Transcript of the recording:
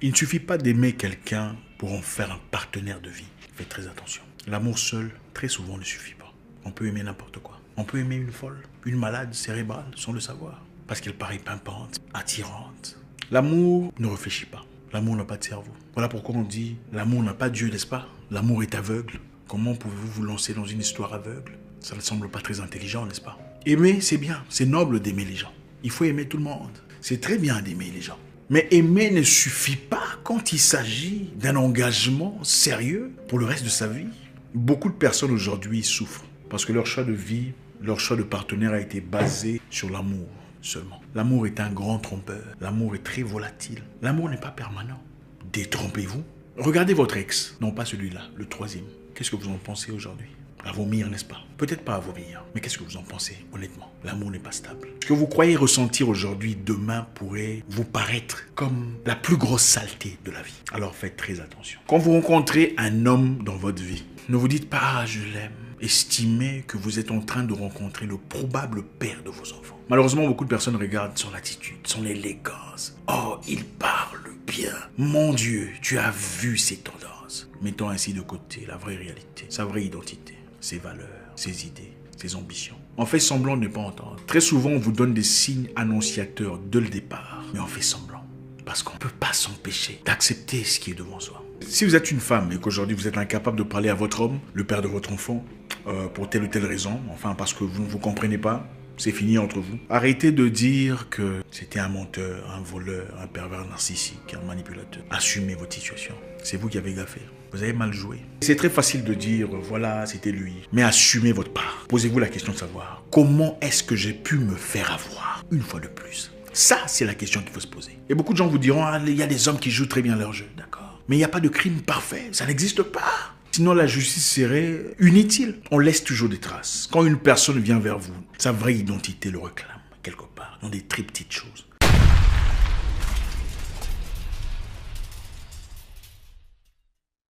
Il ne suffit pas d'aimer quelqu'un pour en faire un partenaire de vie. Faites très attention. L'amour seul, très souvent, ne suffit pas. On peut aimer n'importe quoi. On peut aimer une folle, une malade cérébrale, sans le savoir. Parce qu'elle paraît pimpante, attirante. L'amour ne réfléchit pas. L'amour n'a pas de cerveau. Voilà pourquoi on dit l'amour n'a pas Dieu, n'est-ce pas? L'amour est aveugle. Comment pouvez-vous vous lancer dans une histoire aveugle? Ça ne semble pas très intelligent, n'est-ce pas? Aimer, c'est bien. C'est noble d'aimer les gens. Il faut aimer tout le monde. C'est très bien d'aimer les gens. Mais aimer ne suffit pas quand il s'agit d'un engagement sérieux pour le reste de sa vie. Beaucoup de personnes aujourd'hui souffrent parce que leur choix de vie, leur choix de partenaire a été basé sur l'amour seulement. L'amour est un grand trompeur. L'amour est très volatile. L'amour n'est pas permanent. Détrompez-vous. Regardez votre ex, non pas celui-là, le troisième. Qu'est-ce que vous en pensez aujourd'hui? À vomir, n'est-ce pas? Peut-être pas à vomir, mais qu'est-ce que vous en pensez, honnêtement? L'amour n'est pas stable. Ce que vous croyez ressentir aujourd'hui, demain pourrait vous paraître comme la plus grosse saleté de la vie. Alors faites très attention. Quand vous rencontrez un homme dans votre vie, ne vous dites pas « Ah, je l'aime ». Estimez que vous êtes en train de rencontrer le probable père de vos enfants. Malheureusement, beaucoup de personnes regardent son attitude, son élégance. Oh, il parle bien. Mon Dieu, tu as vu ses tendances. Mettons ainsi de côté la vraie réalité, sa vraie identité, ses valeurs, ses idées, ses ambitions. On fait semblant de ne pas entendre. Très souvent, on vous donne des signes annonciateurs dès le départ, mais on fait semblant. Parce qu'on ne peut pas s'empêcher d'accepter ce qui est devant soi. Si vous êtes une femme et qu'aujourd'hui vous êtes incapable de parler à votre homme, le père de votre enfant, pour telle ou telle raison, enfin parce que vous ne vous comprenez pas, c'est fini entre vous. Arrêtez de dire que c'était un menteur, un voleur, un pervers narcissique, un manipulateur. Assumez votre situation. C'est vous qui avez gaffé. Vous avez mal joué. C'est très facile de dire, voilà, c'était lui. Mais assumez votre part. Posez-vous la question de savoir, comment est-ce que j'ai pu me faire avoir une fois de plus? Ça, c'est la question qu'il faut se poser. Et beaucoup de gens vous diront, ah, il y a des hommes qui jouent très bien leur jeu. D'accord. Mais il n'y a pas de crime parfait. Ça n'existe pas. Sinon, la justice serait inutile. On laisse toujours des traces. Quand une personne vient vers vous, sa vraie identité le réclame, quelque part, dans des très petites choses.